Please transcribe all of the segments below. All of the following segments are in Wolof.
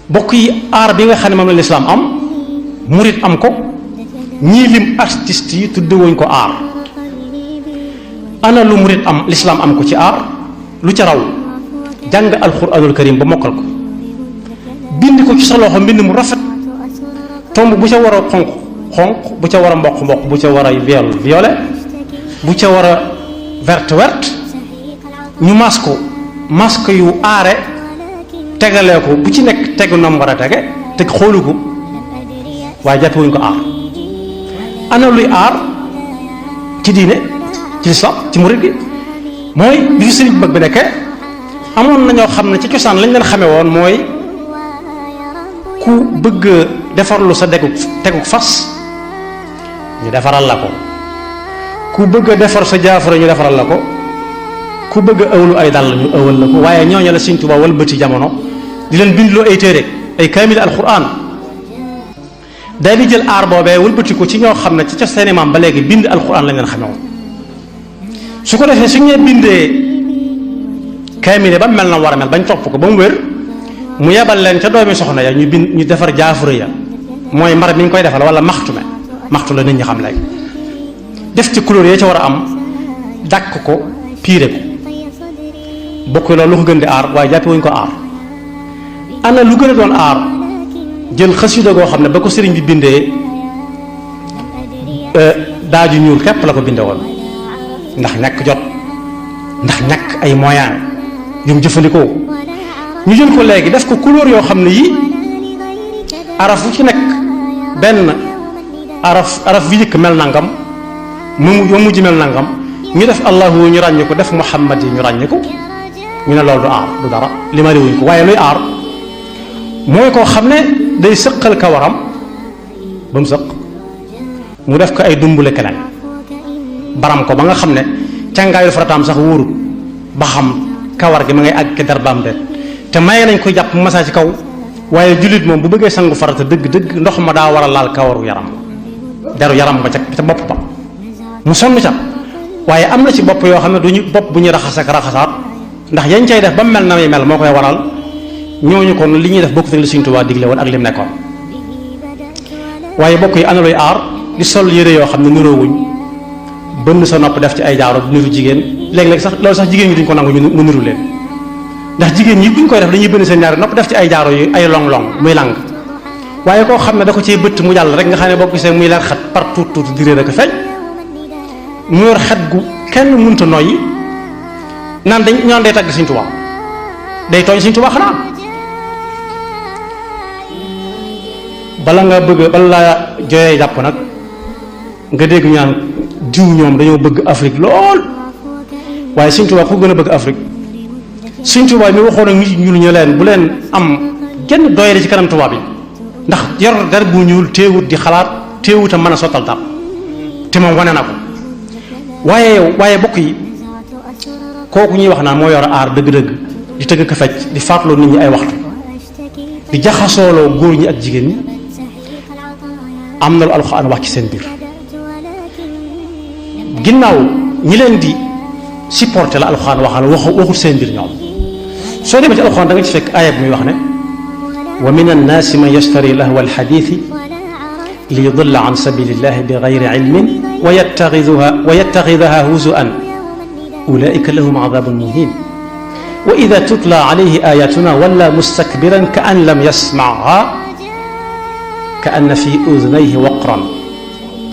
bokk yi aar bi nga xam ne moom la lislaam am murit am ko ñii lim artistes yi tudde woñ ko aar. ana lu murit am lislaam am ko ci aar lu ca raw jàng alquranul karim ba mokkal ko bind ko ci sa loxo mbind mu rafet tomb bu ca war a xonq xonq bu ca war a mboq mboq bu ca war a violet bu ca war a verte ñu masque yu aare tegalee ko bu ci nekk tegu nam war a tege te xoolu ko waaye jàppe wuñ ko aar. ana luy aar ci diine ci lislaam ci murid gi mooy bi fi sëriñ bëgg bi nekkee amoon na ñoo xam ne ci cosaan lañ leen xamee woon mooy ku bëgg defarlu sa teguk fas ñu defaral la ko, ku bëgg defar sa jaafara ñu defaral la ko, ku bëgg ëwlu ay dàll ñu ëwal la ko. waaye ñooñu la Sëriñ Tuubaa walbati jamono di leen bindloo ay téere ay kaamil alquran day di jël aar boobee wëlbati ko ci ñoo xam ne ci ca seeni maam ba léegi bind alquran lañ leen xamee woon. su ko defee su ñu bindee kaamil ba mel na war a mel bañ topp ko ba mu wér mu yebal leen ca doomi soxna ya ñu defar jaafura ya mooy mbar mi ñu koy defal wala maxtu la nit ñi xam léegi def ci couleur ya ca war a am dàkk ko piire ko bokk loolu lu ko gën di aar waaye jàppe wuñ ko aar. ana lu gën a doon aar jël xasida goo xam ne ba ko sëriñ bi bindee daaju ñuul képp la ko binde woon ndax ñàkk jot ndax ñàkk ay moyens yu mu jëfandikoo ñu jël ko léegi def ko couleur yoo xam ne yii araf fu ci nekk benn araf bi jëkk mel nangam mu mujj mel nangam ñu def allahu ñu ràññi ko def muhammad yi ñu ràññi ko ñu ne loolu du aar du dara li ma réewuñ ko. waaye luy aar mooy koo xam ne day sëqal kawaram ba mu sëq mu def ko ay dumbule keneen baram ko ba nga xam ne càngaayu farataam sax wóorut ba xam kawar gi ma ngay àgg darbaam de te maye nañ koy jàpp massa ci kaw. waaye jullit moom bu bëggee sangu farata dëgg ndox ma daa war a laal kawaru yaram deru yaram ba ca bopp ba mu sonn ca. waaye am na ci bopp yoo xam ne duñu bopp bu ñu raxas ak raxasaat ndax yañ cay def ba mel na muy mel moo koy waral ñooñu kon li ñuy def bokkut ak li Sëriñ Tuubaa digle woon ak lim nekkoon. waaye bokk yi ana luy aar di sol yére yoo xam ne niroowuñ bënn sa nopp def ci ay jaaro bu niru jigéen léeg-léeg sax loolu sax jigéen ñi duñ ko nangu ñu mu niru leen ndax jigéen ñi buñ koy def dañuy bënn seen ñaari nopp def ci ay jaaro yu ay long muy lang. waaye koo xam ne da ko cee bëtt mu jàll rek nga xam ne boo ko gisee muy leer xat par tuut dirée rek feeñ mu yor xet gu kenn mënta noyyi naan ñaan day tagg Sëriñ Tuubaa day tooñ Sëriñ Tuubaa xanaa. bala laa jooyee jàpp nag nga dégg ñaan diw ñoom dañoo bëgg Afrique lool waaye Sëriñ Tuubaa ku gën a bëgg Afrique. Sëriñ Tuubaa mi waxoon ak nit ñuul ñu leen bu leen am genn doyale ci kanam tubaab yi ndax yor der bu ñuul teewut di xalaat teewut a mën a sottal tam te moom wane na ko. waaye bokk yi kooku ñuy wax naan moo yor aar dëgg-dëgg di tëgg ko fecc di faatloo nit ñi ay waxtu di jaxasooloo góor ñi ak jigéen ñi am na lu alxuraan wax ci seen biir. ginnaaw ñi leen di supporter la alxuraan waxul seen biir ñoom soo demee ci alxuraan da nga ci fekk aaya bi muy wax ne wa min annaasi man yashtari lahwa alxadiisi li yudilla an sabilillahi bi gayri ilmin wa yattaxidaha huzuan ulaika lahum adabun muhin wa ida tutla alayhi ayatuna walla mustakbiran ka an lam yasmaha ka anna fi udunayhi waqran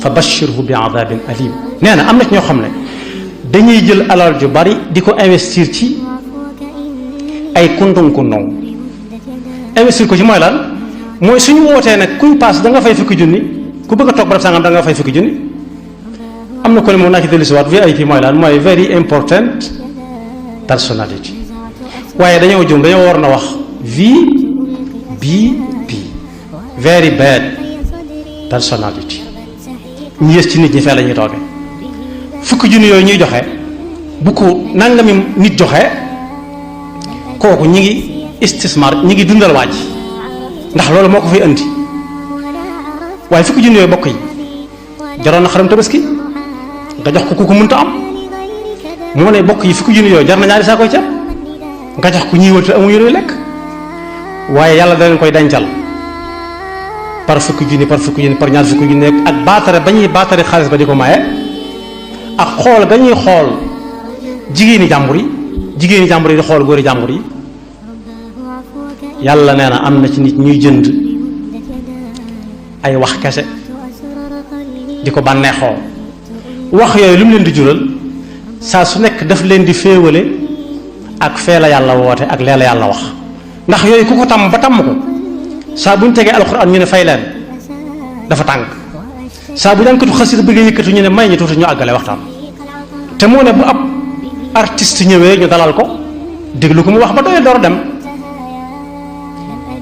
fa bashirhu bi adabin alim. nee na am na ci ñoo xam ne dañuy jël alal ju bari di ko investir ci ay kundung investir ko ci mooy lan mooy suñu wootee nag kuy paas da nga fay fukki junni ku bëgg a toog barab sangam da nga fay fukki junni. am na ko ne moom naa ci dellusiwaat VIP mooy lan mooy very important personality waaye dañoo jum dañoo war na wax VBP very bad personality ñu yées ci nit ñi fee la ñuy toogee. fukki junni yooyu ñuy joxe bu ko nangami nit joxe kooku ñi ngi istismar ñi ngi dundal waaj ndax loolu moo ko fay indi. waaye fukki junni yooyu bokk yi jaroon na xaram tabaski nga jox ko ku mënta am moo ne bokk yi fukki junni yooyu jar na ñaari saa koy ceeb nga jox ko ñuy wër te amuñu lu lekk waaye yàlla da leen koy dencal par fukki junni par ñaar fukki junni ak baatare ba ñuy baatare xaalis ba di ko maye ak xool ga ñuy xool jigéeni jàmbur yi di xool góori jàmbur yi. yàlla nee na am na ci nit ñuy jënd ay wax kese di ko bànneexoo wax yooyu lu mu leen di jural saa su nekk daf leen di féewale ak fee la yàlla woote ak lee la yàlla wax ndax yooyu ku ko tàmm ba tàmm ko saa bu ñu tegee alxuraan ñu ne fay leen dafa tàng saa bu jànkatu xasida bëggee yëkkatu ñu ne may ñu tuuti ñu àggale waxtaan te moo ne bu ab artiste ñëwee ñu dalal ko déglu ko mu wax ba doyee door a dem.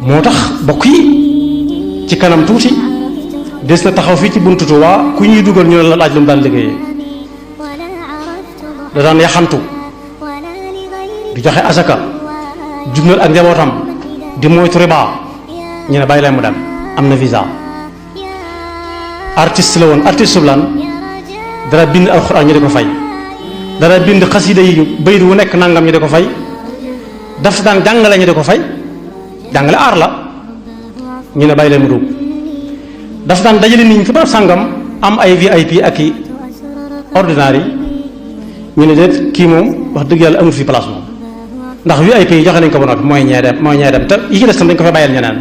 moo tax bokk yi ci kanam tuuti des na taxaw fii ci buntu Tuubaa ku ñuy dugal ñu ne la laaj lu mu daan liggéeyee da daan yaxantu di joxe asaka jubnal ak njabootam di moytu riba ñu ne bàyyi leen mu dem am na visa. artiste la woon artiste bu lan dara bind alxuraan ñu di ko fay dara bind xasida yi bayit wu nekk nangam ñu di ko fay daf daan jàngale ñu di ko fay. jàngale aar la ñu ne bàyyi leen mu dugg daf daan dajale nit ñi fi barab sàngam am ay VIP ak i ordinaire yi ñu ne déet kii moom wax dëgg yàlla amul fi place moom ndax VIP yi joxe nañ ko ba noppi mooy ñee dem te yi ci des tam dañ ko fa bàyyil ñeneen